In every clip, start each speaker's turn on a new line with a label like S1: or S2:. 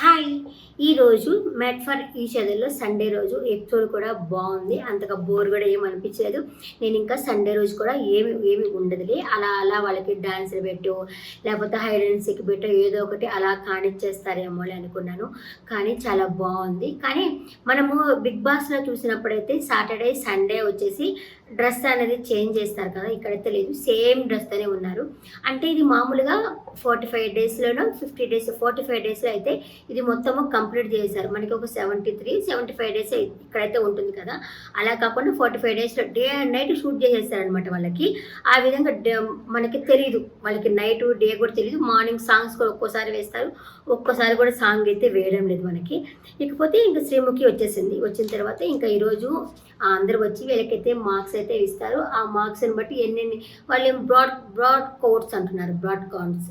S1: Hi! ఈరోజు 'made for each అదర్‌లో Sunday రోజు episode కూడా బావుంది. అంతగా బోర్ కూడా ఏమి అనిపించలేదు. నేను ఇంకా సండే రోజు కూడా ఏమి ఉండదులే. అలా వాళ్ళకి డాన్సులు పెట్టో, లేకపోతే హైడ్ అండ్ సీక్ పెట్టో ఏదో ఒకటి అలా కానిచ్చేస్తారేమోలే అనుకున్నాను. కానీ చాలా బావుంది. కానీ మనము 'బిగ్ బాస్‌లో' చూసినప్పుడైతే సాటర్డే, సండే వచ్చేసి డ్రెస్ అనేది చేంజ్ చేస్తారు కదా! ఇక్కడైతే లేదు. సేమ్ డ్రెస్‌తోనే ఉన్నారు. అంటే ఇది మామూలుగా 45 డేస్‌లోనో 50 డేస్ 45 డేస్‌లో అయితే ఇది మొత్తము కంప్లీట్ చేశారు. మనకి ఒక 75 డేస్ ఇక్కడైతే ఉంటుంది కదా! అలా కాకుండా 45 డేస్‌లో డే అండ్ నైట్ షూట్ చేసేసారనమాట వాళ్ళకి. ఆ విధంగా మనకి తెలీదు. వాళ్ళకి నైటు, డే కూడా తెలీదు. మార్నింగ్ సాంగ్స్ కూడా ఒక్కోసారి వేస్తారు. ఒక్కోసారి కూడా సాంగ్ అయితే వేయడం లేదు మనకి. ఇకపోతే ఇంక శ్రీముఖి వచ్చేసింది. వచ్చిన తర్వాత ఇంకా ఈరోజు అందరూ వచ్చి వీళ్ళకైతే మార్క్స్ అయితే ఇస్తారు. ఆ మార్క్స్‌ని బట్టి ఎన్నెన్ని వాళ్ళేం బ్రాడ్ కోడ్స్ అంటున్నారు. Broad counts.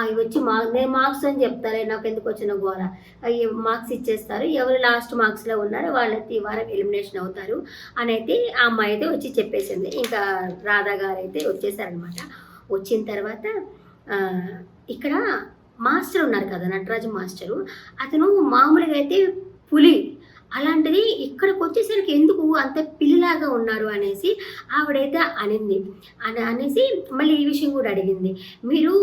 S1: ఇవి వచ్చి నేను మార్క్స్ అని చెప్తాలే నాకెందుకు వచ్చిన గోల. అయి మార్క్స్ ఇచ్చేస్తారు. ఎవరు లాస్ట్ మార్క్స్‌లో ఉన్నారో వాళ్ళైతే ఈ వారం ఎలిమినేషన్ అవుతారు అనైతే ఆ అమ్మాయి అయితే వచ్చి చెప్పేసింది. ఇంకా రాధా గారైతే వచ్చేసారనమాట. వచ్చిన తర్వాత ఇక్కడ మాస్టర్ ఉన్నారు కదా! నటరాజు మాస్టరు. అతను మామూలుగా అయితే పులి. అలాంటిది ఇక్కడికొచ్చేసరికి ఎందుకు అంత పిల్లిలాగా ఉన్నారు అనేసి ఆవిడైతే అనింది. అనేసి మళ్ళీ ఈ విషయం కూడా అడిగింది. మీరు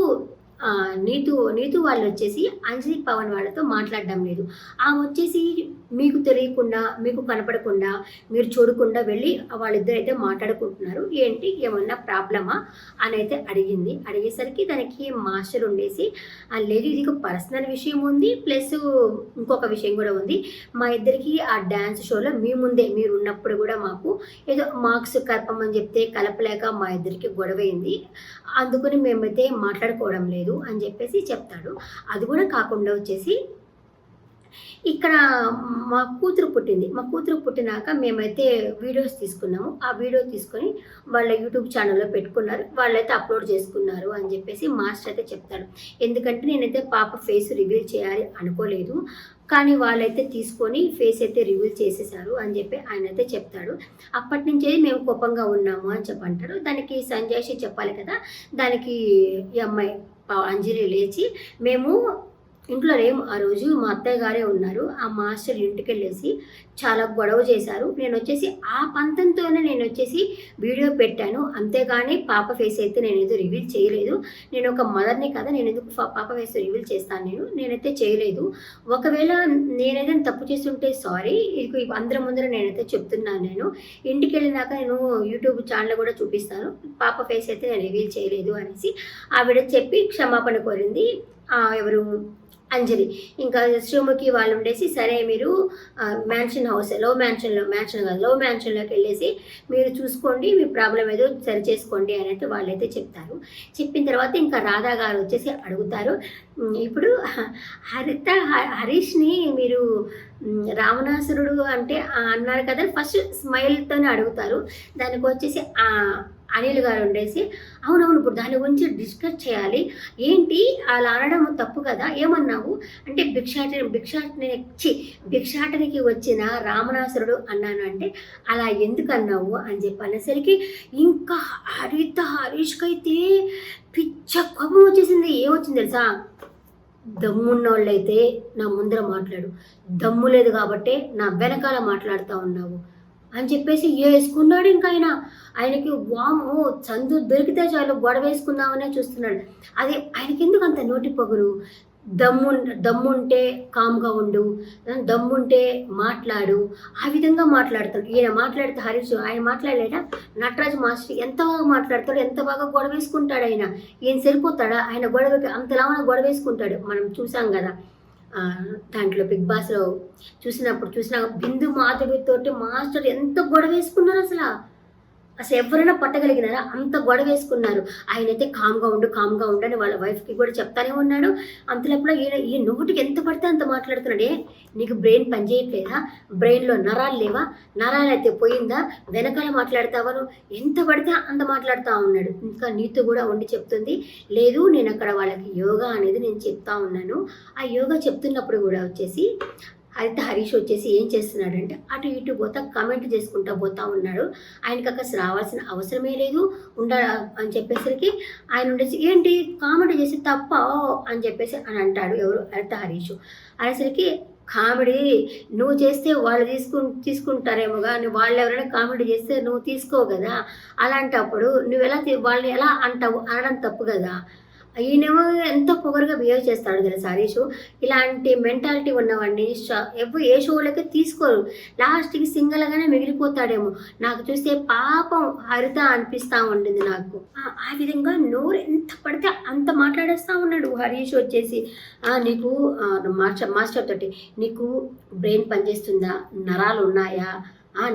S1: నీతు వాళ్ళొచ్చేసి అంజలి పవన్ వాళ్ళతో మాట్లాడడం లేదు. ఆమె వచ్చేసి మీకు తెలియకుండా, మీకు కనపడకుండా, మీరు చూడకుండా వెళ్ళి వాళ్ళిద్దరైతే మాట్లాడుకుంటున్నారు. ఏంటి ఏమన్నా ప్రాబ్లమా అనైతే అడిగింది. అడిగేసరికి దానికి మాస్టర్ ఉండేసి లేదు ఇది ఒక పర్సనల్ విషయం ఉంది. ప్లస్ ఇంకొక విషయం కూడా ఉంది. మా ఇద్దరికి ఆ డ్యాన్స్ షోలో మీ ముందే మీరు ఉన్నప్పుడు కూడా మాకు ఏదో మార్క్స్ కలపమని చెప్తే కలపలేక మా ఇద్దరికి గొడవైంది. అందుకని మేమైతే మాట్లాడుకోవడం లేదు అని చెప్పేసి చెప్తాడు. అది కూడా కాకుండా వచ్చేసి ఇక్కడ మా కూతురు పుట్టింది. మా కూతురు పుట్టినాక మేమైతే వీడియోస్ తీసుకున్నాము. ఆ వీడియో తీసుకొని వాళ్ళ యూట్యూబ్ ఛానల్లో పెట్టుకున్నారు. వాళ్ళైతే అప్లోడ్ చేసుకున్నారు అని చెప్పేసి మాస్టర్ అయితే చెప్తాడు. ఎందుకంటే నేనైతే పాప ఫేస్ రివీల్ చేయాలి అనుకోలేదు. కానీ వాళ్ళైతే తీసుకొని ఫేస్ అయితే రివీల్ చేసేసారు అని చెప్పి ఆయన అయితే చెప్తాడు. అప్పటి నుంచే మేము కోపంగా ఉన్నాము అని చెప్పంటాడు. దానికి సంజయ్ చెప్పాలి కదా! దానికి ఈ అమ్మాయి అంజలి లేచి మేము ఇంట్లో లేము ఆ రోజు మా అత్తయ్య గారే ఉన్నారు. ఆ మాస్టర్ ఇంటికెళ్ళేసి చాలా గొడవ చేశారు. నేను వచ్చేసి ఆ పంతంతోనే నేను వచ్చేసి వీడియో పెట్టాను. అంతేగాని పాప ఫేస్ అయితే నేనేదో రివీల్ చేయలేదు. నేను ఒక మదర్ని కదా, నేను ఎందుకు పాప ఫేస్ రివీల్ చేస్తాను నేనైతే చేయలేదు. ఒకవేళ నేనైతే తప్పు చేస్తుంటే సారీ. ఇది అందరి ముందర నేనైతే చెప్తున్నాను. నేను ఇంటికి వెళ్ళినాక నేను యూట్యూబ్ ఛానల్ కూడా చూపిస్తాను. పాప ఫేస్ అయితే నేను రివీల్ చేయలేదు అనేసి ఆవిడ చెప్పి క్షమాపణ కోరింది. ఎవరు అంజలి. ఇంకా శ్రీముఖి వాళ్ళు ఉండేసి సరే మీరు మ్యాన్షన్ హౌస్ లవ్ మ్యాన్షన్లోకి వెళ్ళేసి మీరు చూసుకోండి, మీ ప్రాబ్లం ఏదో సరి చేసుకోండి అని అయితే వాళ్ళైతే చెప్తారు. చెప్పిన తర్వాత ఇంకా రాధా గారు వచ్చేసి అడుగుతారు. ఇప్పుడు హరీష్ని మీరు రావణాసురుడు అంటే అన్నారు కదా, ఫస్ట్ స్మైల్తోనే అడుగుతారు. దానికి వచ్చేసి అనిల్ గారు ఉండేసి అవునవును ఇప్పుడు దాని గురించి డిస్కస్ చేయాలి. ఏంటి అలా అనడం తప్పు కదా, ఏమన్నావు అంటే భిక్షాటనికి వచ్చిన రామణాసురుడు అన్నాను అంటే అలా ఎందుకు అన్నావు అని చెప్పి అనేసరికి ఇంకా హరీష్కైతే పిచ్చ కోపం వచ్చేసింది. ఏమొచ్చింది తెలుసా, దమ్మున్నోళ్ళైతే నా ముందర మాట్లాడు, దమ్ము లేదు కాబట్టే నా వెనకాల మాట్లాడుతూ ఉన్నావు అని చెప్పేసి వేసుకున్నాడు. ఇంకా ఆయనకి వాము చందు దొరికితే చాలు గొడవ వేసుకుందామనే చూస్తున్నాడు. అది ఆయనకి ఎందుకు అంత నోటి పొగరు. దమ్ముంటే కామ్గా ఉండు, దమ్ముంటే మాట్లాడు, ఆ విధంగా మాట్లాడతాడు. ఈయన మాట్లాడితే హరీష్ ఆయన మాట్లాడలేడా, నటరాజు మాస్టర్ ఎంత బాగా మాట్లాడతాడు, ఎంత బాగా గొడవ వేసుకుంటాడు. ఈయన సరిపోతాడా, ఆయన గొడవకి అంతలా గొడవ వేసుకుంటాడు. మనం చూసాం కదా దాంట్లో బిగ్ బాస్లో చూసిన బిందు మాధవితోటి మాస్టర్ ఎంత గొడవ వేసుకున్నారు. అసలు ఎవరైనా పట్టగలిగినారా, అంత గొడవ వేసుకున్నారు. ఆయనైతే కామ్గా ఉండు అని వాళ్ళ వైఫ్కి కూడా చెప్తానే ఉన్నాడు. అంతలోపల ఈ నోటికి ఎంత పడితే అంత మాట్లాడుతున్నాడే, నీకు బ్రెయిన్ పనిచేయట్లేదా, బ్రెయిన్లో నరాలు లేవా, నరాలు అయితే పోయిందా, వెనకాల మాట్లాడతావా, ఎంత పడితే అంత మాట్లాడుతూ ఉన్నాడు. ఇంకా నీతో కూడా ఉండి చెప్తుంది, లేదు నేను అక్కడ వాళ్ళకి యోగా అనేది నేను చెప్తా ఉన్నాను. ఆ యోగా చెప్తున్నప్పుడు కూడా వచ్చేసి అయితే హరీష్ వచ్చేసి ఏం చేస్తున్నాడంటే అటు ఇటు పోతా కమెంట్ చేసుకుంటా పోతా ఉన్నాడు. ఆయనకి అక్కడ రావాల్సిన అవసరమే లేదు ఉండ అని చెప్పేసరికి ఆయన ఉండేసి ఏంటి కామెంట్ చేసి తప్ప అని చెప్పేసి అని అంటాడు. ఎవరు అయితే హరీష్ అనేసరికి కామెడీ నువ్వు చేస్తే వాళ్ళు తీసుకుంటారేమో కానీ వాళ్ళు ఎవరైనా కామెడీ చేస్తే నువ్వు తీసుకోవు కదా, అలాంటప్పుడు నువ్వు ఎలా వాళ్ళని ఎలా అంటావు అనడం తప్పు కదా. ఈయనేమో ఎంత పొగరుగా బిహేవ్ చేస్తాడు తెలుసా హరీష్. ఇలాంటి మెంటాలిటీ ఉన్నవాడిని ఎప్పుడు ఏ షోలకి తీసుకోరు, లాస్ట్కి సింగల్గానే మిగిలిపోతాడేమో. నాకు చూస్తే పాపం హరిత అనిపిస్తూ ఉంటుంది నాకు. ఆ విధంగా నోరు ఎంత పడితే అంత మాట్లాడేస్తూ ఉన్నాడు హరీష్ వచ్చేసి. నీకు మాస్టర్ తోటి నీకు బ్రెయిన్ పనిచేస్తుందా, నరాలు ఉన్నాయా,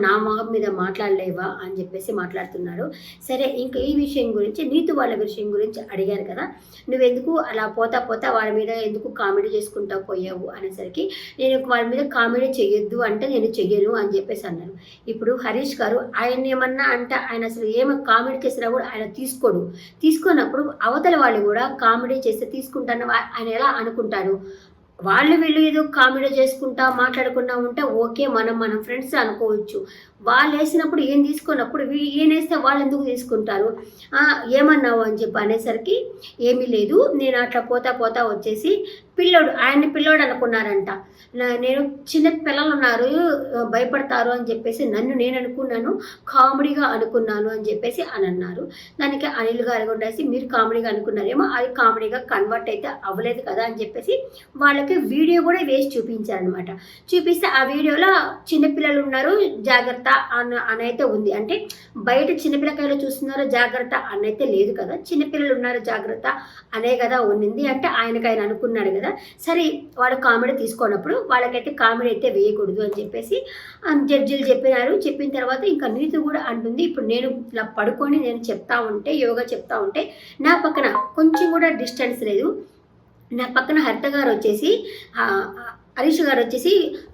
S1: నా మొహం మీద మాట్లాడలేవా అని చెప్పేసి మాట్లాడుతున్నారు. సరే ఇంకా ఈ విషయం గురించి నీతు వాళ్ళ విషయం గురించి అడిగారు కదా, నువ్వెందుకు అలా పోతా వాళ్ళ మీద ఎందుకు కామెడీ చేసుకుంటా పోయావు అనేసరికి నేను వాళ్ళ మీద కామెడీ చెయ్యొద్దు అంటే నేను చెయ్యను అని చెప్పేసి అన్నాను. ఇప్పుడు హరీష్ గారు ఆయన ఏమన్నా అంటే ఆయన అసలు ఏమి కామెడీ చేసినా కూడా ఆయన తీసుకున్నప్పుడు అవతల వాళ్ళు కూడా కామెడీ చేస్తే తీసుకుంటాను ఆయన ఎలా అనుకుంటారు. వాళ్ళు వీళ్ళు ఏదో కామెడీ చేసుకుంటా మాట్లాడకుండా ఉంటే ఓకే, మనం ఫ్రెండ్స్ అనుకోవచ్చు. వాళ్ళు వేసినప్పుడు ఏం తీసుకున్నప్పుడు ఈయన వేస్తే వాళ్ళు ఎందుకు తీసుకుంటారు, ఏమన్నావు అని చెప్పి అనేసరికి ఏమీ లేదు, నేను అట్లా పోతా వచ్చేసి ఆయన్ని పిల్లోడు అనుకున్నారంట. నేను చిన్న పిల్లలు ఉన్నారు భయపడతారు అని చెప్పేసి నేను అనుకున్నాను, కామెడీగా అనుకున్నాను అని చెప్పేసి అని అన్నారు. దానికి అనిల్ గారు ఉండేసి మీరు కామెడీగా అనుకున్నారేమో, అది కామెడీగా కన్వర్ట్ అయితే అవ్వలేదు కదా అని చెప్పేసి వాళ్ళకి వీడియో కూడా వేసి చూపించారనమాట. చూపిస్తే ఆ వీడియోలో చిన్నపిల్లలు ఉన్నారు జాగ్రత్త అని అయితే ఉంది. అంటే బయట చిన్నపిల్లకాయలు చూస్తున్నారో జాగ్రత్త అని అయితే లేదు కదా, చిన్నపిల్లలు ఉన్నారు జాగ్రత్త అనే కదా ఉన్నింది. అంటే ఆయనకైనా అనుకున్నాడు కదా, సరే వాడు కామెడీ తీసుకున్నప్పుడు వాళ్ళకైతే కామెడీ అయితే వేయకూడదు అని చెప్పేసి జడ్జిలు చెప్పినారు. చెప్పిన తర్వాత ఇంకా నీతు కూడా అంటుంది, ఇప్పుడు నేను ఇలా పడుకొని నేను చెప్తా ఉంటే యోగా చెప్తా ఉంటే నా పక్కన కొంచెం కూడా డిస్టెన్స్ లేదు, నా పక్కన హరిత గారు వచ్చేసి హరీష్ గారు వచ్చేసి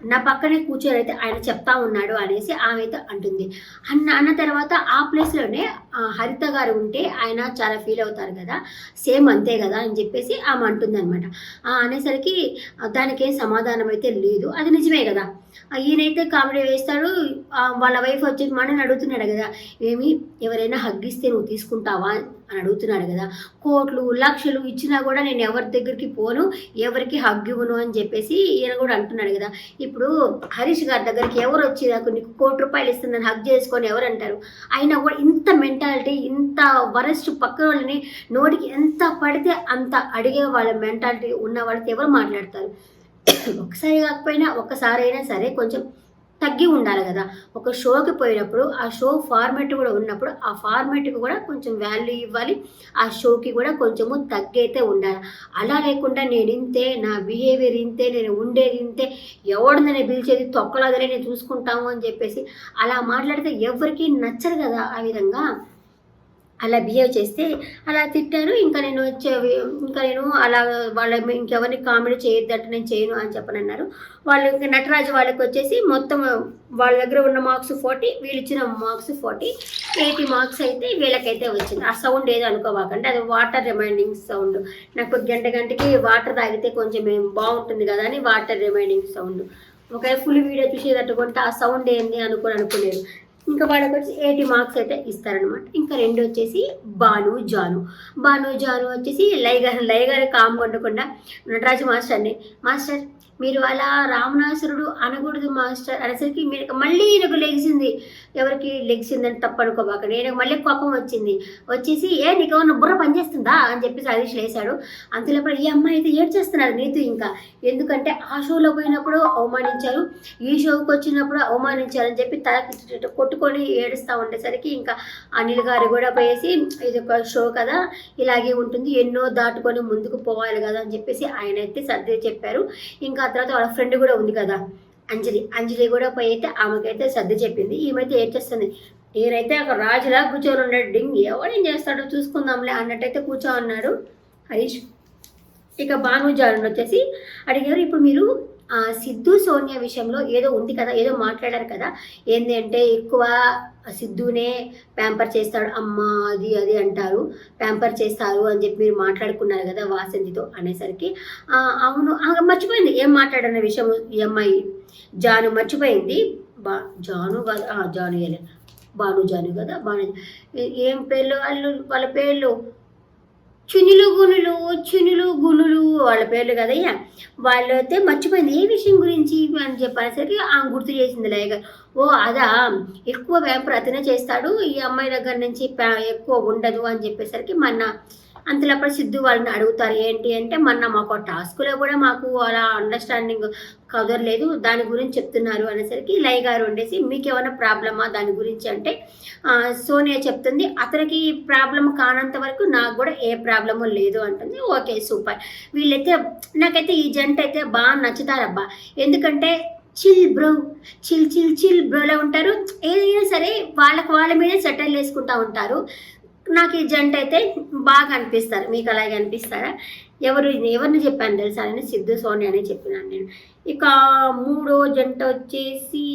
S1: నా పక్కనే కూర్చొని అయితే ఆయన చెప్తా ఉన్నాడు అనేసి ఆమె అయితే అంటుంది. అన్న తర్వాత ఆ ప్లేస్లోనే హరిత గారు ఉంటే ఆయన చాలా ఫీల్ అవుతారు కదా, సేమ్ అంతే కదా అని చెప్పేసి ఆమె అంటుంది అనమాట. అనేసరికి దానికేం సమాధానం అయితే లేదు, అది నిజమే కదా. ఈయనైతే కామెడీ వేస్తాడు, వాళ్ళ వైఫ్ వచ్చేసి మనని అడుగుతున్నాడు కదా, ఎవరైనా హగ్గిస్తే నువ్వు తీసుకుంటావా అని అడుగుతున్నాడు కదా, కోట్లు లక్షలు ఇచ్చినా కూడా నేను ఎవరి దగ్గరికి పోను, ఎవరికి హగ్ ఇవ్వను అని చెప్పేసి ఈయన కూడా అంటున్నాడు కదా. ఇప్పుడు హరీష్ గారి దగ్గరికి ఎవరు వచ్చి నాకు నీకు ₹1,00,00,000 ఇస్తుందని హగ్ చేసుకొని ఎవరు అంటారు. అయినా కూడా ఇంత మెంటాలిటీ, ఇంత వరస్ట్ పక్కన వాళ్ళని నోటికి ఎంత పడితే అంత అడిగే వాళ్ళ మెంటాలిటీ ఉన్న వాళ్ళకి ఎవరు మాట్లాడతారు. ఒకసారి కాకపోయినా ఒక్కసారి అయినా సరే కొంచెం తగ్గి ఉండాలి కదా. ఒక షోకి పోయినప్పుడు ఆ షో ఫార్మాట్ కూడా ఉన్నప్పుడు ఆ ఫార్మాట్కి కూడా కొంచెం వాల్యూ ఇవ్వాలి, ఆ షోకి కూడా కొంచెము తగ్గైతే ఉండాలి. అలా లేకుండా నేను ఇంతే, నా బిహేవియర్ ఇంతే, నేను ఉండేది ఇంతే, ఎవడు నేను పిలిచేది తొక్కలాదనే నేను చూసుకుంటాము అని చెప్పేసి అలా మాట్లాడితే ఎవరికి నచ్చరు కదా. ఆ విధంగా అలా బిహేవ్ చేస్తే అలా తిట్టారు. ఇంకా నేను అలా వాళ్ళ ఇంకెవరిని కామెడీ చేయొద్దంటే నేను చేయను అని చెప్పనన్నారు. వాళ్ళు ఇంకా నటరాజు వాళ్ళకి వచ్చేసి మొత్తం వాళ్ళ దగ్గర ఉన్న మార్క్స్ 40, వీళ్ళు ఇచ్చిన మార్క్స్ 40, 80 మార్క్స్ అయితే వీళ్ళకైతే వచ్చింది. ఆ సౌండ్ ఏదో అనుకోవాకంటే అది వాటర్ రిమైండింగ్ సౌండ్. నాకు గంటకి వాటర్ తాగితే కొంచెం బాగుంటుంది కదా అని వాటర్ రిమైండింగ్ సౌండ్. ఒకవేళ ఫుల్ వీడియో చూసేటట్టుకుంటే ఆ సౌండ్ ఏంది అనుకోలేదు. ఇంకా వాళ్ళకి వచ్చి 80 మార్క్స్ అయితే ఇస్తారనమాట. ఇంకా 2 వచ్చేసి బాను జాను వచ్చేసి లయగారు కామ్ కొట్టకుండా నటరాజు మాస్టర్ మీరు అలా రామనాసురుడు అనకూడదు మాస్టర్ అనేసరికి మీరు మళ్ళీ నాకు లెగిసింది. ఎవరికి లెగిసిందని తప్పు అనుకోబాక నేను మళ్ళీ కోపం వచ్చేసి నీకు ఏమన్నా బుర్ర పనిచేస్తుందా అని చెప్పేసి హరీష్ లేశాడు. అంతలోపల ఈ అమ్మాయి అయితే ఏడ్చేస్తున్నారు నీతు. ఇంకా ఎందుకంటే ఆ షోలో పోయినప్పుడు అవమానించారు, ఈ షోకి వచ్చినప్పుడు అవమానించారని చెప్పి తలకి కొట్టుకొని ఏడుస్తూ ఉండేసరికి ఇంకా అనిల్ గారు కూడా పోయేసి ఇది ఒక షో కదా, ఇలాగే ఉంటుంది, ఎన్నో దాటుకొని ముందుకు పోవాలి కదా అని చెప్పేసి ఆయన అయితే సర్ది చెప్పారు. ఇంకా ఆ తర్వాత వాళ్ళ ఫ్రెండ్ కూడా ఉంది కదా అంజలి కూడా పోయి అయితే ఆమెకైతే సర్ది చెప్పింది. ఈమెతే ఏడ్చేస్తుంది. నేనైతే ఒక రాజులా కూర్చొని ఉన్నాడు, డింగ్ ఎవడేం చేస్తాడో చూసుకుందాంలే అన్నట్టయితే కూర్చోన్నాడు హరీష్. ఇక భానుజాలను వచ్చేసి అడిగారు, ఇప్పుడు మీరు సిద్ధు సోనియా విషయంలో ఏదో ఉంది కదా, ఏదో మాట్లాడారు కదా, ఏంటి అంటే ఎక్కువ సిద్ధునే ప్యాంపర్ చేస్తాడు అమ్మ అది అంటారు, ప్యాంపర్ చేస్తారు అని చెప్పి మీరు మాట్లాడుకున్నారు కదా వాసంతితో అనేసరికి అవును మర్చిపోయింది ఏం మాట్లాడన్న విషయం ఈ అమ్మాయి జాను మర్చిపోయింది. జాను కాదు, జాను ఏలే, జాను కదా, ఏం పేర్లు వాళ్ళ పేర్లు, చునులు గునులు వాళ్ళ పేర్లు కదయ్యా. వాళ్ళు అయితే మర్చిపోయింది ఏ విషయం గురించి అని చెప్పనేసరికి ఆమె గుర్తు చేసింది లేక. ఓ అదా, ఎక్కువ వ్యాంపర్ అతనే చేస్తాడు, ఈ అమ్మాయి దగ్గర నుంచి ఎక్కువ ఉండదు అని చెప్పేసరికి అంతలోపల సిద్ధు వాళ్ళని అడుగుతారు ఏంటి అంటే, మాకు టాస్క్లో కూడా మాకు అలా అండర్స్టాండింగ్ కుదరలేదు, దాని గురించి చెప్తున్నారు అనేసరికి లై గారు ఉండేసి మీకు ఏమైనా ప్రాబ్లమా దాని గురించి అంటే సోనియా చెప్తుంది అతనికి ప్రాబ్లం కానంత వరకు నాకు కూడా ఏ ప్రాబ్లము లేదు అంటుంది. Okay super. వీళ్ళైతే నాకైతే ఈ జంట అయితే బాగా నచ్చుతారబ్బా. ఎందుకంటే చిల్ బ్రోలా ఉంటారు, ఏదైనా సరే వాళ్ళ మీదే సెటిల్ చేసుకుంటూ ఉంటారు. నాకు ఈ జంట అయితే బాగా అనిపిస్తారు. మీకు అలాగే అనిపిస్తారా? ఎవరిని చెప్పాను తెలుసా నేను, సిద్ధు సోనియా అని చెప్పినాను నేను. ఇక మూడో జంట వచ్చేసి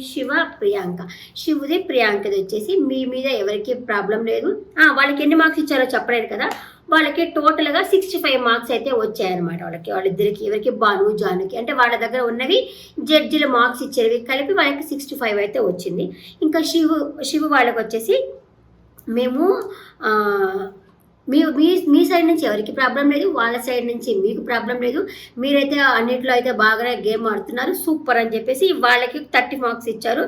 S1: శివ ప్రియాంక. శివుది ప్రియాంకది వచ్చేసి మీ మీద ఎవరికి ప్రాబ్లం లేదు. వాళ్ళకి ఎన్ని మార్క్స్ ఇచ్చారో చెప్పలేదు కదా, వాళ్ళకి టోటల్గా 65 మార్క్స్ అయితే వచ్చాయన్నమాట. వాళ్ళిద్దరికి ఎవరికి జానుకి అంటే వాళ్ళ దగ్గర ఉన్నవి జడ్జిల మార్క్స్ ఇచ్చేవి కలిపి వాళ్ళకి 65 అయితే వచ్చింది. ఇంకా శివు వాళ్ళకి వచ్చేసి మేము మీ సైడ్ నుంచి ఎవరికి ప్రాబ్లం లేదు, వాళ్ళ సైడ్ నుంచి మీకు ప్రాబ్లం లేదు, మీరైతే అన్నింటిలో అయితే బాగానే గేమ్ ఆడుతున్నారు సూపర్ అని చెప్పేసి వాళ్ళకి 30 మార్క్స్ ఇచ్చారు.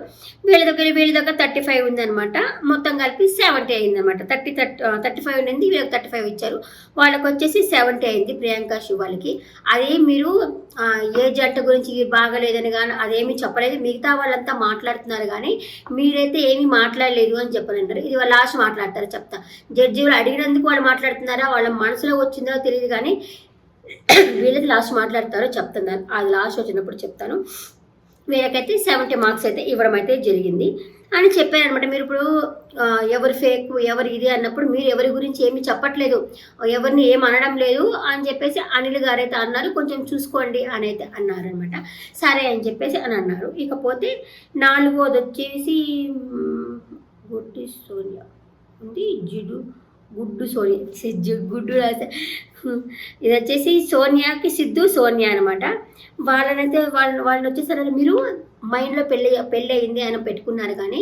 S1: వీళ్ళ దగ్గర 35 ఉందనమాట. మొత్తం కలిపి 70 అయిందనమాట. 35 ఉండింది, వీళ్ళకి 35 ఇచ్చారు. వాళ్ళకి వచ్చేసి 70 అయింది ప్రియాంక శివ వాళ్ళకి. అదే మీరు ఏ జంట గురించి బాగలేదని కానీ అదేమీ చెప్పలేదు, మిగతా వాళ్ళంతా మాట్లాడుతున్నారు కానీ మీరైతే ఏమీ మాట్లాడలేదు అని చెప్పనంటారు. ఇది వాళ్ళు లాస్ట్ మాట్లాడతారు చెప్తా. జడ్జి అడిగినందుకు వాళ్ళు మాట్లాడుతున్నారా, వాళ్ళ మనసులో వచ్చిందో తెలియదు కానీ వీళ్ళకి లాస్ట్ మాట్లాడతారో చెప్తున్నాను, అది లాస్ట్ వచ్చినప్పుడు చెప్తాను. వీళ్ళకైతే 70 మార్క్స్ అయితే ఇవ్వడం అయితే జరిగింది అని చెప్పారనమాట. మీరు ఇప్పుడు ఎవరు ఫేక్ ఎవరు ఇది అన్నప్పుడు మీరు ఎవరి గురించి ఏమీ చెప్పట్లేదు, ఎవరిని ఏం అనడం లేదు అని చెప్పేసి అనిల్ గారు అయితే అన్నారు. కొంచెం చూసుకోండి అని అయితే అన్నారనమాట. సరే అని చెప్పేసి అని అన్నారు. ఇకపోతే 4వది వచ్చేసి గుడ్డి సోనియా ఉంది, గుడ్డు సోనియా గుడ్డు రాసా. ఇది వచ్చేసి సోనియాకి సిద్ధు సోనియా అనమాట. వాళ్ళని వచ్చేసరికి మీరు మైండ్లో పెళ్ళి అయింది అని పెట్టుకున్నారు కానీ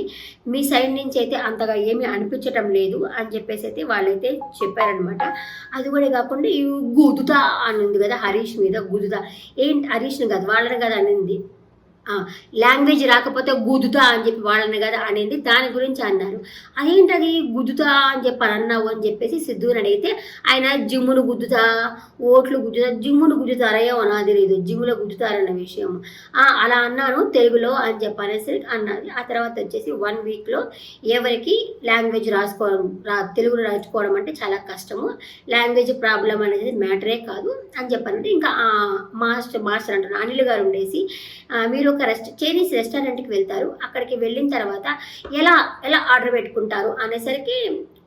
S1: మీ సైడ్ నుంచి అయితే అంతగా ఏమీ అనిపించటం లేదు అని చెప్పేసి అయితే వాళ్ళైతే చెప్పారనమాట. అది కూడా కాకుండా ఈ గుదుతా అని ఉంది కదా హరీష్ మీద, గుదుతా ఏంటి హరీష్ని కదా వాళ్ళని కదా అనింది, లాంగ్వేజ్ రాకపోతే గుదుతా అని చెప్పి వాళ్ళని కదా అనేది, దాని గురించి అన్నారు. అదేంటది గుద్దుతా అని చెప్పి అన్నావు అని చెప్పేసి సిద్ధుని అడిగితే ఆయన జిమ్మును గుద్దుతా, ఓట్లు గుద్దుతా, జిమ్మును గుద్దుతారయ్యో నాది లేదు, జిమ్ములో గుద్దుతారన్న విషయం అలా అన్నాను తెలుగులో అని చెప్పనేసి అన్నది. ఆ తర్వాత వచ్చేసి 1 వీక్లో ఎవరికి లాంగ్వేజ్ తెలుగులో రాసుకోవడం అంటే చాలా కష్టము, లాంగ్వేజ్ ప్రాబ్లం అనేది మ్యాటరే కాదు అని చెప్పానంటే ఇంకా మాస్టర్ అంటారు అనిల్ గారు ఉండేసి మీరు ఒక చైనీస్ రెస్టారెంట్కి వెళ్తారు, అక్కడికి వెళ్ళిన తర్వాత ఎలా ఆర్డర్ పెట్టుకుంటారు అనేసరికి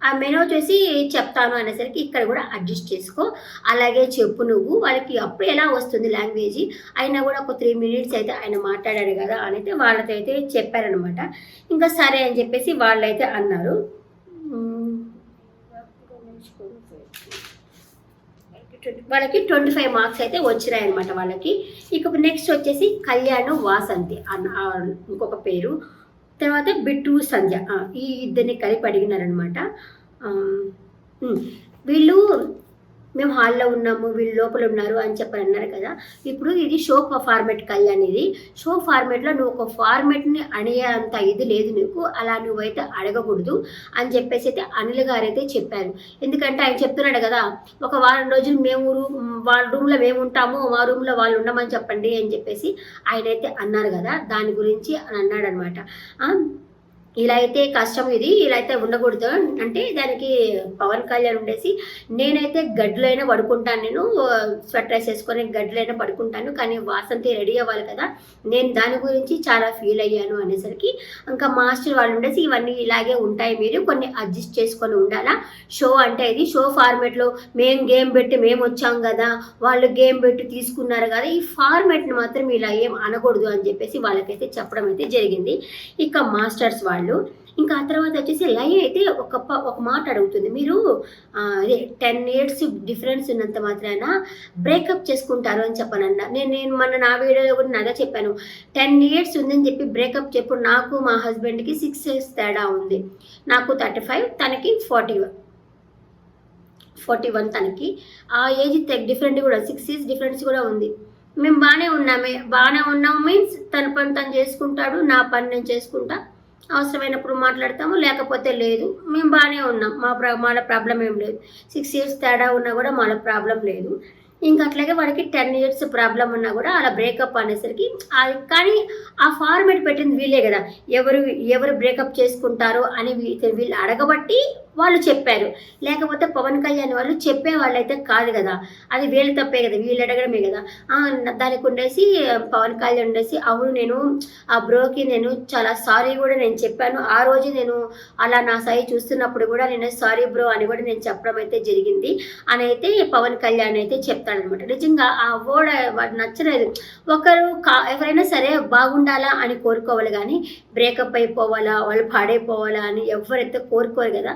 S1: ఆ మెనూ చూసి చెప్తాను అనేసరికి ఇక్కడ కూడా అడ్జస్ట్ చేసుకో, అలాగే చెప్పు నువ్వు వాళ్ళకి అప్పుడు ఎలా వస్తుంది లాంగ్వేజ్ అయినా కూడా ఒక 3 minutes అయితే ఆయన మాట్లాడాడు కదా అని అయితే వాళ్ళతో అయితే చెప్పారనమాట. ఇంకా సరే అని చెప్పేసి వాళ్ళైతే అన్నారు. వాళ్ళకి 25 మార్క్స్ అయితే వచ్చినాయి అనమాట వాళ్ళకి. ఇక నెక్స్ట్ వచ్చేసి కళ్యాణ్ వాసంతి ఇంకొక పేరు, తర్వాత బిట్టు సంధ్య, ఈ ఇద్దరిని కలిపి అడిగినారనమాట. వీళ్ళు మేము హాల్లో ఉన్నాము వీళ్ళు లోపల ఉన్నారు అని చెప్పని అన్నారు కదా. ఇప్పుడు ఇది షో ఫార్మేట్ కళ్యాణ్, ఇది షో ఫార్మేట్లో నువ్వు ఒక ఫార్మేట్ని అడిగేంత ఇది లేదు నీకు, అలా నువ్వైతే అడగకూడదు అని చెప్పేసి అయితే అనిల్ గారు అయితే చెప్పారు. ఎందుకంటే ఆయన చెప్తున్నాడు కదా ఒక వారం రోజులు వాళ్ళ రూమ్లో మేము ఉంటాము, మా రూమ్లో వాళ్ళు ఉండమని చెప్పండి అని చెప్పేసి ఆయన అయితే అన్నారు కదా, దాని గురించి అని అన్నాడు అనమాట. ఇలా అయితే కష్టం, ఇలా అయితే ఉండకూడదు అంటే దానికి పవన్ కళ్యాణ్ ఉండేసి నేనైతే గడ్డలైనా పడుకుంటాను, నేను స్వెటర్ వేసేసుకొని గడ్డలైనా పడుకుంటాను, కానీ వాసంతి రెడీ అవ్వాలి కదా, నేను దాని గురించి చాలా ఫీల్ అయ్యాను అనేసరికి ఇంకా మాస్టర్ వాళ్ళు ఉండేసి ఇవన్నీ ఇలాగే ఉంటాయి, మీరు కొన్ని అడ్జస్ట్ చేసుకొని ఉండాలా, షో అంటే ఇది షో ఫార్మేట్లో మేము గేమ్ పెట్టి మేము వచ్చాం కదా, వాళ్ళు గేమ్ పెట్టి తీసుకున్నారు కదా, ఈ ఫార్మేట్ని మాత్రం ఇలా ఏం అనకూడదు అని చెప్పేసి వాళ్ళకైతే చెప్పడం అయితే జరిగింది. ఇక మాస్టర్స్ వాళ్ళు ఇంకా ఆ తర్వాత వచ్చేసి లయ అయితే ఒక మాట అడుగుతుంది, మీరు అదే 10 ఇయర్స్ డిఫరెన్స్ ఉన్నంత మాత్రాన బ్రేకప్ చేసుకుంటారు అని చెప్పనన్నా. నేను మొన్న నా వీడియోలో కూడా నేను అదే చెప్పాను. 10 ఇయర్స్ ఉందని చెప్పి బ్రేకప్ చెప్పు. నాకు మా హస్బెండ్కి 6 ఇయర్స్ తేడా ఉంది. నాకు 35, తనకి 41 తనకి. ఆ ఏజ్ డిఫరెంట్ కూడా 6 ఇయర్స్ డిఫరెన్స్ కూడా ఉంది. మేము బాగానే ఉన్నాము మీన్స్ తన పని తను చేసుకుంటాడు, నా పని నేను చేసుకుంటా, అవసరమైనప్పుడు మాట్లాడతాము, లేకపోతే లేదు. మేము బాగానే ఉన్నాం, మాలో ప్రాబ్లం ఏం లేదు. 6 ఇయర్స్ తేడా ఉన్నా కూడా మాలో ప్రాబ్లం లేదు. ఇంకా అట్లాగే వాడికి 10 ఇయర్స్ ప్రాబ్లం ఉన్నా కూడా అలా బ్రేకప్ అనేసరికి కానీ ఆ ఫార్మేట్ పెట్టింది వీళ్ళే కదా, ఎవరు బ్రేకప్ చేసుకుంటారో అని వీళ్ళు అడగబట్టి వాళ్ళు చెప్పారు. లేకపోతే పవన్ కళ్యాణ్ వాళ్ళు చెప్పే వాళ్ళైతే కాదు కదా, అది వీళ్ళు తప్పే కదా, వీళ్ళు అడగడమే కదా. దానికి ఉండేసి పవన్ కళ్యాణ్ ఉండేసి, అవును నేను ఆ బ్రోకి నేను చాలా సారీ కూడా నేను చెప్పాను. ఆ రోజు నేను అలా నా సాయి చూస్తున్నప్పుడు కూడా నేను సారీ బ్రో అని కూడా నేను చెప్పడం అయితే జరిగింది అని అయితే పవన్ కళ్యాణ్ అయితే చెప్తాడనమాట. నిజంగా ఆ వర్డ్ వాడు నచ్చలేదు. ఎవరైనా సరే బాగుండాలా అని కోరుకోవాలి కానీ బ్రేకప్ అయిపోవాలా, వాళ్ళు పాడైపోవాలా అని ఎవరైతే కోరుకోరు కదా.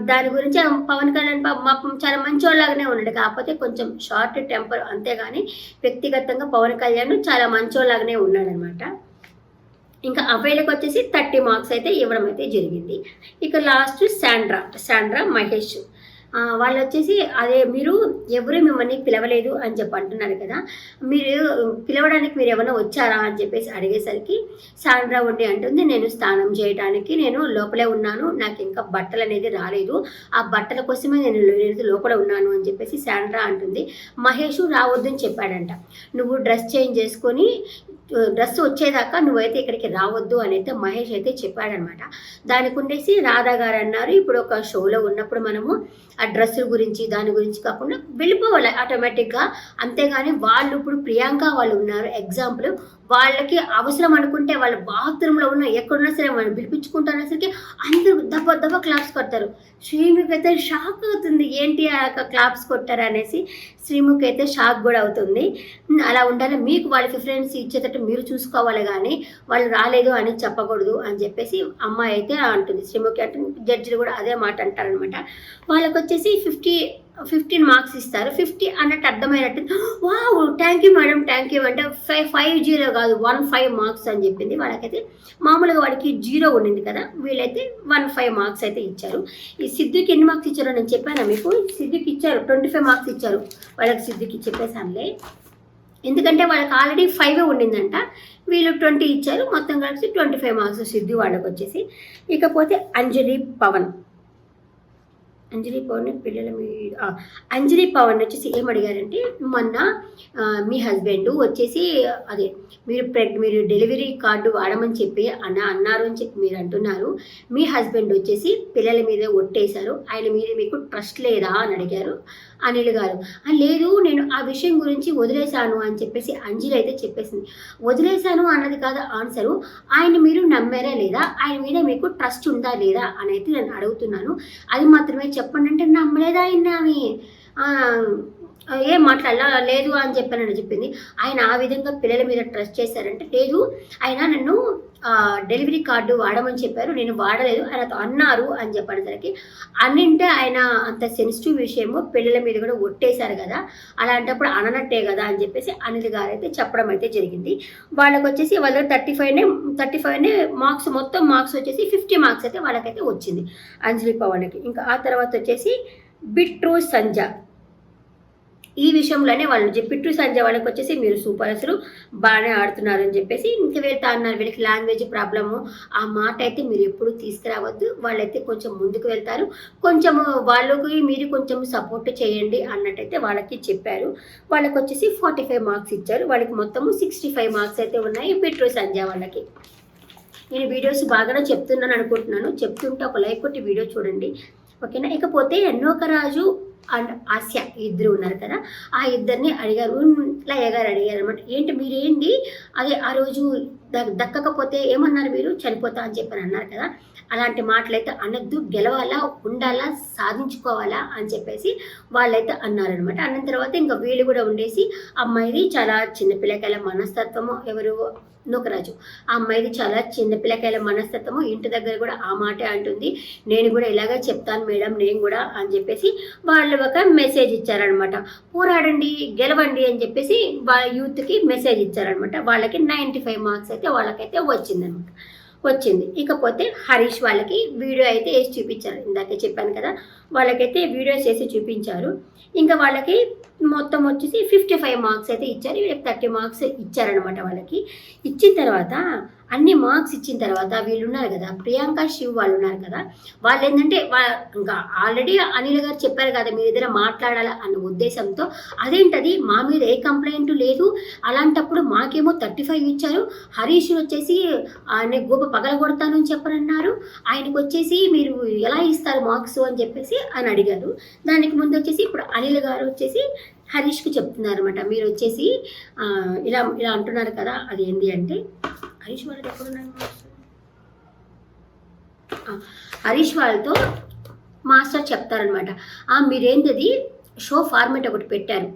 S1: దాని గురించి పవన్ కళ్యాణ్ చాలా మంచోళ్ళలాగానే ఉన్నాడు, కాకపోతే కొంచెం షార్ట్ టెంపర్ అంతేగాని వ్యక్తిగతంగా పవన్ కళ్యాణ్ చాలా మంచోళ్ళలాగానే ఉన్నాడు అనమాట. ఇంకా అబ్బాయిలకు వచ్చేసి 30 మార్క్స్ అయితే ఇవ్వడం అయితే జరిగింది. ఇక లాస్ట్ శాండ్రా మహేష్ వాళ్ళు వచ్చేసి అదే మీరు ఎవరు మిమ్మల్ని పిలవలేదు అని చెప్పి అంటున్నారు కదా, మీరు పిలవడానికి మీరు ఏమైనా వచ్చారా అని చెప్పేసి అడిగేసరికి శాండ్రా ఉండి అంటుంది, నేను స్నానం చేయడానికి నేను లోపలే ఉన్నాను, నాకు ఇంకా బట్టలు అనేది రాలేదు, ఆ బట్టల కోసమే నేను లోపల ఉన్నాను అని చెప్పేసి శాండ్రా అంటుంది. మహేష్ రావద్దని చెప్పాడంట, నువ్వు డ్రెస్ చేంజ్ చేసుకొని డ్రెస్ వచ్చేదాకా నువ్వైతే ఇక్కడికి రావద్దు అని అయితే మహేష్ అయితే చెప్పాడనమాట. దానికి ఉండేసి రాధా గారు అన్నారు, ఇప్పుడు ఒక షోలో ఉన్నప్పుడు మనము ఆ డ్రెస్సుల గురించి దాని గురించి కాకుండా వెళ్ళిపోవాలి ఆటోమేటిక్గా, అంతేగాని వాళ్ళు ఇప్పుడు ప్రియాంక వాళ్ళు ఉన్నారు ఎగ్జాంపుల్, వాళ్ళకి అవసరం అనుకుంటే వాళ్ళ బాత్రూంలో ఉన్న ఎక్కడున్నా సరే వాళ్ళు పిలిపించుకుంటారనేసరికి అందరూ దెబ్బ క్లాప్స్ కొడతారు. శ్రీముఖి అయితే షాక్ అవుతుంది, ఏంటి ఆ క్లాప్స్ కొట్టారు అనేసి శ్రీముఖి అయితే షాక్ కూడా అవుతుంది. అలా ఉండాలి, మీకు వాళ్ళకి ప్రిఫరెన్స్ ఇచ్చేటట్టు మీరు చూసుకోవాలి కానీ వాళ్ళు రాలేదు అని చెప్పకూడదు అని చెప్పేసి అమ్మాయి అయితే అంటుంది. శ్రీముఖి అంటే జడ్జిలు కూడా అదే మాట అంటారనమాట. వాళ్ళకి వచ్చేసి 15 మార్క్స్ ఇస్తారు. 50 అన్నట్టు అర్థమైనట్టు, wow thank you madam thank you అంటే 50 కాదు 15 మార్క్స్ అని చెప్పింది. వాళ్ళకైతే మామూలుగా వాడికి 0 ఉండింది కదా, వీళ్ళైతే 15 మార్క్స్ అయితే ఇచ్చారు. ఈ సిద్ధుకి ఎన్ని మార్క్స్ ఇచ్చారో నేను చెప్పాను మీకు, సిద్ధుకి ఇచ్చారు 25 మార్క్స్ ఇచ్చారు వాళ్ళకి. సిద్ధుకి చెప్పేసానులే, ఎందుకంటే వాళ్ళకి ఆల్రెడీ 5 ఉండిందంట, వీళ్ళు 20 ఇచ్చారు, మొత్తం కలిసి 25 మార్క్స్ సిద్ధు వాళ్ళకి వచ్చేసి. ఇకపోతే అంజలి పవన్ అంజలి పవన్ వచ్చేసి ఏమడిగారంటే, మొన్న మీ హస్బెండ్ వచ్చేసి అదే మీరు డెలివరీ కార్డు వాడమని చెప్పి అన్నారు అని చెప్పి మీరు అంటున్నారు, మీ హస్బెండ్ వచ్చేసి పిల్లల మీద ఒట్టేశారు, ఆయన మీద మీకు ట్రస్ట్ లేదా అని అడిగారు అనిల్ గారు. లేదు నేను ఆ విషయం గురించి వదిలేశాను అని చెప్పేసి అంజలి అయితే చెప్పేసింది. వదిలేశాను అన్నది కాదు ఆన్సరు, ఆయన మీరు నమ్మారా లేదా, ఆయన మీద మీకు ట్రస్ట్ ఉందా లేదా అని అయితే నేను అడుగుతున్నాను, అది మాత్రమే చెప్పండి అంటే నమ్మలేదా అయినామి ఏం మాట్లాడాలా లేదు అని చెప్పానని చెప్పింది. ఆయన ఆ విధంగా పిల్లల మీద ట్రస్ట్ చేశారంటే, లేదు ఆయన నన్ను డెలివరీ కార్డు వాడమని చెప్పారు, నేను వాడలేదు ఆయనతో అన్నారు అని చెప్పేసరికి, అన్నింటే ఆయన అంత సెన్సిటివ్ విషయము పిల్లల మీద కూడా ఒట్టేశారు కదా, అలాంటప్పుడు అననట్టే కదా అని చెప్పేసి అనిల్ గారు అయితే చెప్పడం అయితే జరిగింది. వాళ్ళకి వచ్చేసి వాళ్ళు 35 మార్క్స్, మొత్తం మార్క్స్ వచ్చేసి 50 మార్క్స్ అయితే వాళ్ళకైతే వచ్చింది అంజలి పవన్కి. ఇంకా ఆ తర్వాత వచ్చేసి బిట్టు సంజ, ఈ విషయంలోనే వాళ్ళు బిట్టు సంజయ్ వాళ్ళకి వచ్చేసి మీరు సూపర్ అసలు బాగానే ఆడుతున్నారు అని చెప్పేసి ఇంకా వెళ్తా అన్నారు. వీళ్ళకి లాంగ్వేజ్ ప్రాబ్లము, ఆ మాట అయితే మీరు ఎప్పుడు తీసుకురావద్దు, వాళ్ళైతే కొంచెం ముందుకు వెళ్తారు, కొంచెము వాళ్ళకి మీరు కొంచెం సపోర్ట్ చేయండి అన్నట్టయితే వాళ్ళకి చెప్పారు. వాళ్ళకి వచ్చేసి 45 మార్క్స్ ఇచ్చారు, వాళ్ళకి మొత్తము 65 మార్క్స్ అయితే ఉన్నాయి బిట్టు సంజయ్ వాళ్ళకి. నేను వీడియోస్ బాగానే చెప్తున్నాను అనుకుంటున్నాను, చెప్తుంటే ఒక లైక్ కొట్టి వీడియో చూడండి ఓకేనా. ఇకపోతే నూకరాజు అండ్ ఆస్య ఇద్దరు ఉన్నారు కదా, ఆ ఇద్దరిని అడిగారు లయ గారు అడిగారు అనమాట, ఏంటి మీరేంటి అదే ఆ రోజు దక్కకపోతే ఏమన్నారు మీరు, చనిపోతా అని చెప్పని అన్నారు కదా, అలాంటి మాటలైతే అనొద్దు, గెలవాలా, ఉండాలా, సాధించుకోవాలా అని చెప్పేసి వాళ్ళైతే అన్నారనమాట. అన్న తర్వాత ఇంకా వీళ్ళు కూడా ఉండేసి అమ్మాయిది చాలా చిన్నపిల్లకాయల మనస్తత్వము, ఎవరు నూకరాజు, ఆ అమ్మాయిది చాలా చిన్నపిల్లకాయల మనస్తత్వము, ఇంటి దగ్గర కూడా ఆ మాటే అంటుంది, నేను కూడా ఇలాగే చెప్తాను మేడం నేను కూడా అని చెప్పేసి వాళ్ళు ఒక మెసేజ్ ఇచ్చారనమాట. పోరాడండి, గెలవండి అని చెప్పేసి యూత్కి మెసేజ్ ఇచ్చారనమాట. వాళ్ళకి 95 మార్క్స్ అయితే వాళ్ళకైతే వచ్చింది. ఇకపోతే హరీష్ వాళ్ళకి వీడియో అయితే వేసి చూపించారు, ఇందాకే చెప్పాను కదా, వాళ్ళకైతే వీడియోస్ వేసి చూపించారు. ఇంకా వాళ్ళకి మొత్తం వచ్చేసి 55 మార్క్స్ అయితే ఇచ్చారు, వీళ్ళకి 30 మార్క్స్ ఇచ్చారనమాట. వాళ్ళకి ఇచ్చిన తర్వాత అన్ని మార్క్స్ ఇచ్చిన తర్వాత వీళ్ళు ఉన్నారు కదా, ప్రియాంక శివ్ వాళ్ళు ఉన్నారు కదా, వాళ్ళు ఏంటంటే ఇంకా ఆల్రెడీ అనిల్ గారు చెప్పారు కదా మీ దగ్గర మాట్లాడాలి అన్న ఉద్దేశంతో, అదేంటది మా మీద ఏ కంప్లైంట్ లేదు, అలాంటప్పుడు మాకేమో 35 ఇచ్చారు, హరీష్ వచ్చేసి ఆయన గోప పగలగొడతాను అని చెప్పనన్నారు, ఆయనకు వచ్చేసి మీరు ఎలా ఇస్తారు మార్క్స్ అని చెప్పేసి ఆయన అడిగారు. దానికి ముందు వచ్చేసి ఇప్పుడు అనిల్ గారు వచ్చేసి హరీష్కి చెప్తున్నారు అనమాట, మీరు వచ్చేసి ఇలా ఇలా అంటున్నారు కదా, అది ఏంటి అంటే హరీష్ వాళ్ళతో ఎక్కడున్నారు, హరీష్ వాళ్ళతో మాస్టర్ చెప్తారనమాట, మీరేంటిది షో ఫార్మేట్ ఒకటి పెట్టారు,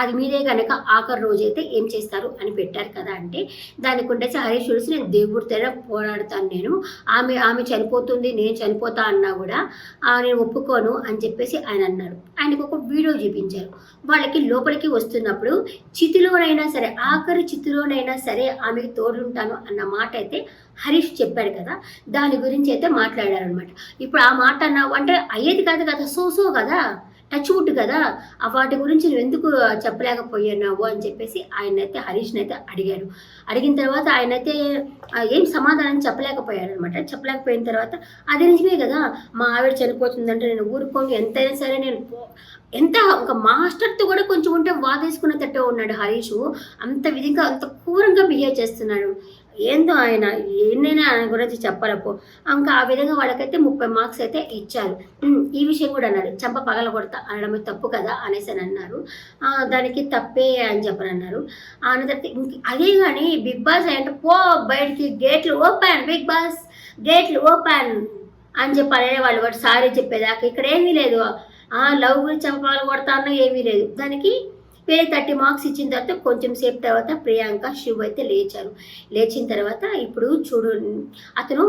S1: అది మీరే కనుక ఆఖరి రోజైతే ఏం చేస్తారు అని పెట్టారు కదా అంటే, దానికి ఉండేసి హరీష్ చూసి నేను దేవుడితోనే పోరాడతాను, నేను ఆమె చనిపోతుంది నేను చనిపోతా అన్నా కూడా నేను ఒప్పుకోను అని చెప్పేసి ఆయన అన్నారు. ఆయనకు ఒక వీడియో చూపించారు, వాళ్ళకి లోపలికి వస్తున్నప్పుడు చితిలోనైనా సరే, ఆఖరి చితిలోనైనా సరే ఆమెకి తోడుంటాను అన్న మాట అయితే హరీష్ చెప్పాడు కదా, దాని గురించి అయితే మాట్లాడారనమాట. ఇప్పుడు ఆ మాట అన్నావు అంటే అయ్యేది కాదు కదా, సో కదా, టచ్ వుడ్ కదా, వాటి గురించి నువ్వు ఎందుకు చెప్పలేకపోయావు అని చెప్పేసి ఆయనైతే హరీష్ని అయితే అడిగారు. అడిగిన తర్వాత ఆయనైతే ఏం సమాధానం చెప్పలేకపోయాడు అనమాట. చెప్పలేకపోయిన తర్వాత అది నిజమే కదా, మా ఆవిడ చనిపోతుందంటే నేను ఊరుకోని ఎంతైనా సరే నేను ఎంత ఒక మాస్టర్తో కూడా కొంచెం ఉంటే వాదేసుకున్నట్టే ఉన్నాడు హరీష్, అంత విధంగా అంత క్రూరంగా బిహేవ్ చేస్తున్నాడు. ఏందో ఆయన ఎన్నైనా ఆయన గురించి చెప్పలేపో. ఇంకా ఆ విధంగా వాళ్ళకైతే 30 మార్క్స్ అయితే ఇచ్చారు. ఈ విషయం కూడా అన్నారు, చంప పగల కొడతా అనడమే తప్పు కదా అనేసి అని అన్నారు. దానికి తప్పే అని చెప్పని అన్నారు. అదే కానీ బిగ్ బాస్ అంటే పో బయటికి, గేట్లు ఓపెన్, బిగ్ బాస్ గేట్లు ఓపెన్ అని చెప్పి అనే వాళ్ళు వాడు సారీ చెప్పేదాకా ఇక్కడ ఏమీ లేదు, లవ్ గురించి చంప పగల కొడతా అన్న ఏమీ లేదు. దానికి వేరే 30 మార్క్స్ ఇచ్చిన తర్వాత కొంచెం సేపు తర్వాత ప్రియాంక శివ్ అయితే లేచారు. లేచిన తర్వాత ఇప్పుడు చూడు, అతను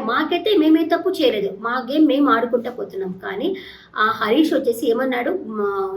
S1: మాకైతే మేమే తప్పు చేయలేదు, మా గేమ్ మేము ఆడుకుంటా పోతున్నాం, కానీ హరీష్ వచ్చేసి ఏమన్నాడు,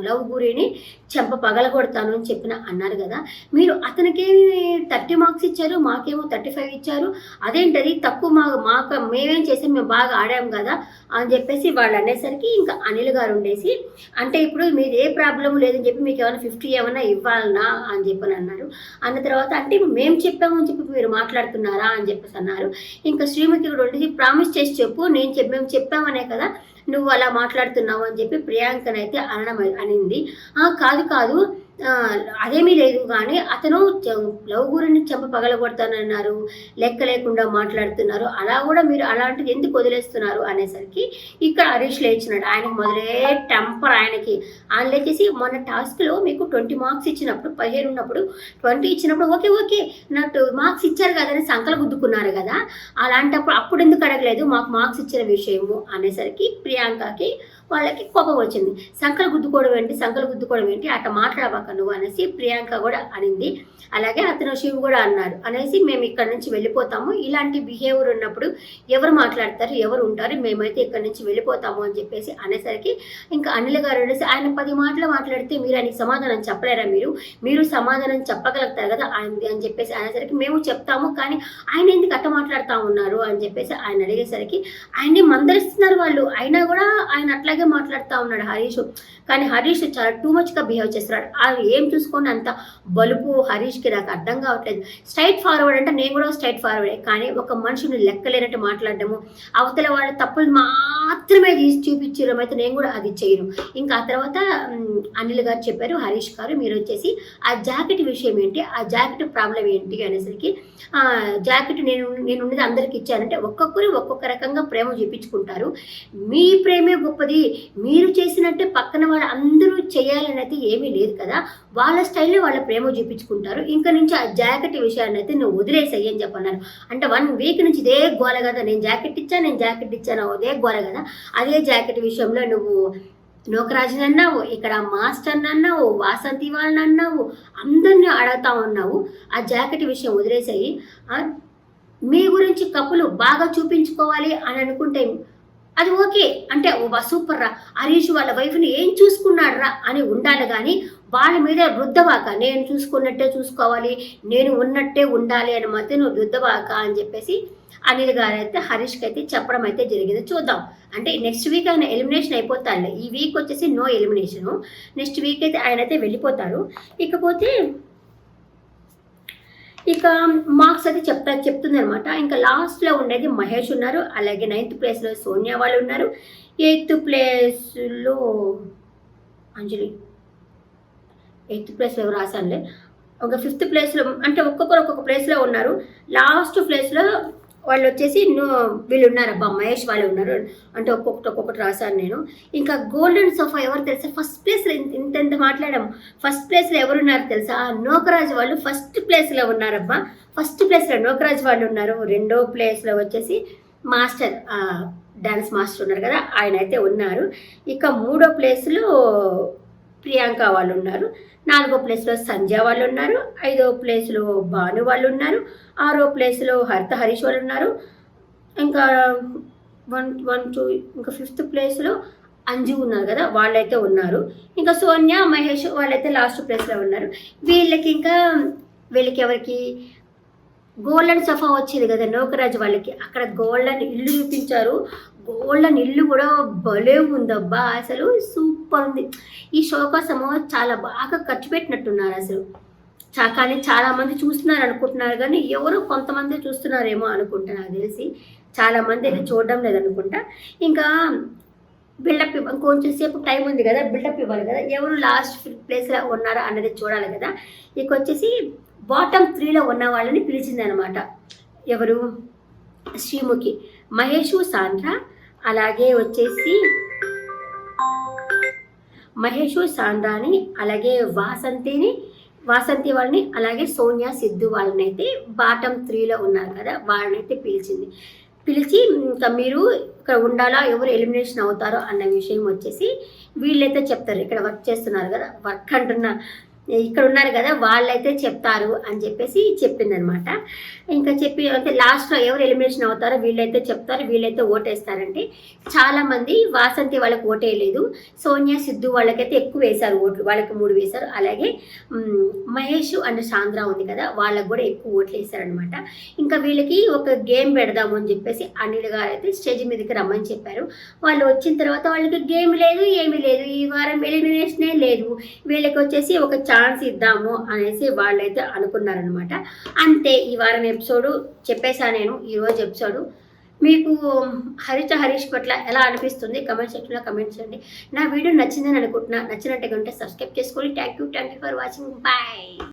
S1: లవ్ గురిని చెంప పగలగొడతాను అని చెప్పిన అన్నారు కదా, మీరు అతనికేమి 30 మార్క్స్ ఇచ్చారు, మాకేమో 35 ఇచ్చారు, అదేంటది తక్కువ, మాకు మేమేం చేసాం, మేము బాగా ఆడాం కదా అని చెప్పేసి వాళ్ళు అనేసరికి ఇంకా అనిల్ గారు ఉండేసి, అంటే ఇప్పుడు మీరు ఏ ప్రాబ్లం లేదని చెప్పి మీకు ఏమైనా 50 ఏమైనా ఇవ్వాలనా అని చెప్పని అన్నారు. అన్న తర్వాత అంటే మేము చెప్పామని చెప్పి మీరు మాట్లాడుతున్నారా అని చెప్పేసి అన్నారు. ఇంకా శ్రీముఖి కూడా ఉండేసి ప్రామిస్ చేసి చెప్పు, మేము చెప్పామనే కదా నువ్వు అలా మాట్లాడుతున్నావు అని చెప్పి ప్రియాంకనైతే అనింది. కాదు అదేమీ లేదు, కానీ అతను లవ్ గురిని చెంప పగలగొడతానన్నారు, లెక్క లేకుండా మాట్లాడుతున్నారు, అలా కూడా మీరు అలాంటిది ఎందుకు వదిలేస్తున్నారు అనేసరికి ఇక్కడ హరీష్ లేచినాడు. ఆయనకు మొదలే టెంపర్ ఆయనకి. ఆయన లేచేసి మొన్న టాస్క్లో మీకు 20 మార్క్స్ ఇచ్చినప్పుడు 15 ఉన్నప్పుడు 20 ఇచ్చినప్పుడు ఓకే నాకు మార్క్స్ ఇచ్చారు కదని సంకలు గుద్దుకున్నారు కదా, అలాంటప్పుడు అప్పుడు ఎందుకు అడగలేదు మాకు మార్క్స్ ఇచ్చిన విషయము అనేసరికి ప్రియాంకకి వాళ్ళకి కోపం వచ్చింది. సంకలు గుద్దుకోవడం ఏంటి అట్లా మాట్లాడబాక నువ్వు అనేసి ప్రియాంక కూడా అనింది. అలాగే అతను శివ్ కూడా అన్నాడు. అనేసి మేము ఇక్కడ నుంచి వెళ్ళిపోతాము, ఇలాంటి బిహేవియర్ ఉన్నప్పుడు ఎవరు మాట్లాడతారు, ఎవరు ఉంటారు, మేమైతే ఇక్కడ నుంచి వెళ్ళిపోతాము అని చెప్పేసి అనేసరికి ఇంకా అనిల్ గారు అనేసి ఆయన 10 మాటలు మాట్లాడితే మీరు ఆయనకి సమాధానం చెప్పలేరా, మీరు సమాధానం చెప్పగలుగుతారు కదా అని చెప్పేసి అనేసరికి మేము చెప్తాము, కానీ ఆయన ఎందుకు అట్ట మాట్లాడుతూ ఉన్నారు అని చెప్పేసి ఆయన అడిగేసరికి ఆయన్ని మందలిస్తున్నారు వాళ్ళు, అయినా కూడా ఆయన అట్లాగే మాట్లాడుతూ ఉన్నాడు హరీష్. కానీ హరీష్ చాలా టూ మచ్గా బిహేవ్ చేస్తున్నాడు. అది ఏం చూసుకొని అంత బలుపు హరీష్కి నాకు అర్థం కావట్లేదు. స్ట్రైట్ ఫార్వర్డ్ అంటే నేను కూడా స్ట్రైట్ ఫార్వర్డే, కానీ ఒక మనుషుని లెక్కలేనట్టు మాట్లాడడము, అవతల వాళ్ళ తప్పులు మాత్రమే తీసి చూపించడం అయితే నేను కూడా అది చేయను. ఇంకా ఆ తర్వాత అనిల్ గారు చెప్పారు, హరీష్ గారు మీరు వచ్చేసి ఆ జాకెట్ విషయం ఏంటి, ఆ జాకెట్ ప్రాబ్లం ఏంటి అనేసరికి జాకెట్ నేను ఉన్నది అందరికి ఇచ్చానంటే ఒక్కొక్కరు ఒక్కొక్క రకంగా ప్రేమ చూపించుకుంటారు, మీ ప్రేమే గొప్పది, మీరు చేసినట్టే పక్కన వాళ్ళు అందరూ చేయాలని అయితే ఏమీ లేదు కదా, వాళ్ళ స్టైల్లో వాళ్ళ ప్రేమ చూపించుకుంటారు, ఇంక నుంచి ఆ జాకెట్ విషయాన్ని అయితే నువ్వు వదిలేసేయి అని చెప్పన్నారు. అంటే 1 వీక్ నుంచి ఇదే గోల కదా, నేను జాకెట్ ఇచ్చాను అదే గోల కదా. అదే జాకెట్ విషయంలో నువ్వు నోకరాజుని అన్నావు, ఇక్కడ మాస్టర్ని అన్నావు, వాసంతి వాళ్ళని అన్నావు, అందరినీ అడుగుతా ఉన్నావు. ఆ జాకెట్ విషయం వదిలేసాయి. మీ గురించి కప్పులు బాగా చూపించుకోవాలి అని అనుకుంటే అది ఓకే, అంటే సూపర్ రా, హరీష్ వాళ్ళ వైఫ్ని ఏం చూసుకున్నాడు రా అని ఉండాలి. కానీ వాళ్ళ మీద రుద్దవాక, నేను చూసుకున్నట్టే చూసుకోవాలి, నేను ఉన్నట్టే ఉండాలి అని మాత్రం నువ్వు రుద్దవాక అని చెప్పేసి అనిల్ గారు అయితే హరీష్కి అయితే చెప్పడం అయితే జరిగింది. చూద్దాం, అంటే నెక్స్ట్ వీక్ ఆయన ఎలిమినేషన్ అయిపోతాడు. ఈ వీక్ వచ్చేసి నో ఎలిమినేషను, నెక్స్ట్ వీక్ అయితే ఆయన అయితే వెళ్ళిపోతారు. ఇకపోతే ఇక మార్క్స్ అయితే చెప్తుంది అనమాట. ఇంకా లాస్ట్లో ఉండేది మహేష్ ఉన్నారు, అలాగే 9th ప్లేస్లో సోనియా వాళ్ళు ఉన్నారు, 8th ప్లేస్లో అంజలి, 8th ప్లేస్లో ఎవరు రాశానులే, ఒక 5th ప్లేస్లో, అంటే ఒక్కొక్కరు ఒక్కొక్క ప్లేస్లో ఉన్నారు. లాస్ట్ ప్లేస్లో వాళ్ళు వచ్చేసి వీళ్ళు ఉన్నారబ్బా, మహేష్ వాళ్ళు ఉన్నారు. అంటే ఒక్కొక్కటి రాశాను నేను. ఇంకా గోల్డెన్ సోఫా ఎవరు తెలుసా, ఫస్ట్ ప్లేస్లో ఇంత మాట్లాడాం, ఫస్ట్ ప్లేస్లో ఎవరున్నారు తెలుసా, నోకరాజు వాళ్ళు ఫస్ట్ ప్లేస్లో ఉన్నారబ్బా. ఫస్ట్ ప్లేస్లో నోకరాజు వాళ్ళు ఉన్నారు. 2వ ప్లేస్లో వచ్చేసి మాస్టర్, డ్యాన్స్ మాస్టర్ ఉన్నారు కదా, ఆయన అయితే ఉన్నారు. ఇక 3వ ప్లేస్లో ప్రియాంక వాళ్ళు ఉన్నారు, 4వ ప్లేస్లో సంజయ్ వాళ్ళు ఉన్నారు, 5వ ప్లేస్లో భాను వాళ్ళు ఉన్నారు, 6వ ప్లేస్లో హరీష్ వాళ్ళు ఉన్నారు, ఇంకా 1, 2 ఇంకా 5th ప్లేస్లో అంజు ఉన్నారు కదా, వాళ్ళైతే ఉన్నారు. ఇంకా సోనియా మహేష్ వాళ్ళైతే లాస్ట్ ప్లేస్లో ఉన్నారు. వీళ్ళకి ఎవరికి గోల్డెన్ సోఫా వచ్చింది కదా నోకరాజు వాళ్ళకి, అక్కడ గోల్డెన్ ఇల్లు చూపించారు. గోల్డెన్ ఇల్లు కూడా భలే ఉందబ్బా, అసలు సూపర్ ఉంది. ఈ షో కోసము చాలా బాగా ఖర్చు పెట్టినట్టున్నారు అసలు. కానీ చాలామంది చూస్తున్నారు అనుకుంటున్నారు, కానీ ఎవరు కొంతమంది చూస్తున్నారేమో అనుకుంటా, నాకు తెలిసి చాలామంది అయితే చూడడం లేదనుకుంటా. ఇంకా బిల్డప్ కొంచెం సేపు టైం ఉంది కదా, బిల్డప్ ఇవ్వాలి కదా, ఎవరు లాస్ట్ ప్లేస్లో ఉన్నారా అన్నది చూడాలి కదా. ఇక వచ్చేసి బాటమ్ 3లో ఉన్న వాళ్ళని పిలిచింది అనమాట. ఎవరు, శ్రీముఖి, మహేష్, సాంద్ర, అలాగే వచ్చేసి మహేష్ సాంద్రాని, అలాగే వాసంతి వాళ్ళని, అలాగే సోనియా సిద్ధు వాళ్ళని అయితే బాటమ్ 3లో ఉన్నారు కదా, వాళ్ళనైతే పిలిచి ఇంకా మీరు ఇక్కడ ఉండాలా, ఎవరు ఎలిమినేషన్ అవుతారో అన్న విషయం వచ్చేసి వీళ్ళైతే చెప్తారు. ఇక్కడ వర్క్ చేస్తున్నారు కదా, వర్క్ అంటున్నా, ఇక్కడ ఉన్నారు కదా వాళ్ళైతే చెప్తారు అని చెప్పేసి చెప్పిందనమాట. ఇంకా చెప్పి అంటే లాస్ట్లో ఎవరు ఎలిమినేషన్ అవుతారో వీళ్ళైతే చెప్తారు, వీళ్ళైతే ఓటేస్తారంటే చాలామంది వాసంతి వాళ్ళకి ఓటేయలేదు, సోనియా సిద్ధు వాళ్ళకైతే ఎక్కువ వేశారు ఓట్లు, వాళ్ళకి 3 వేశారు. అలాగే మహేష్ అండ్ సాంద్ర ఉంది కదా, వాళ్ళకు కూడా ఎక్కువ ఓట్లు వేశారనమాట. ఇంకా వీళ్ళకి ఒక గేమ్ పెడదాము అని చెప్పేసి అనిల్ గారు అయితే స్టేజ్ మీదకి రమ్మని చెప్పారు. వాళ్ళు వచ్చిన తర్వాత వాళ్ళకి గేమ్ లేదు, ఏమీ లేదు, ఈ వారం ఎలిమినేషనే లేదు, వీళ్ళకి వచ్చేసి ఒక ఛాన్స్ ఇద్దాము అనేసి వాళ్ళైతే అనుకున్నారనమాట. అంతే, ఈ వారం ఎపిసోడు చెప్పేసా నేను. ఈరోజు ఎపిసోడు మీకు హరీష్ పట్ల ఎలా అనిపిస్తుంది కమెంట్ సెక్షన్లో కమెంట్ చేయండి. నా వీడియో నచ్చిందని అనుకుంటున్నా, నచ్చినట్టుగా ఉంటే సబ్స్క్రైబ్ చేసుకోండి. Thank you for watching, bye.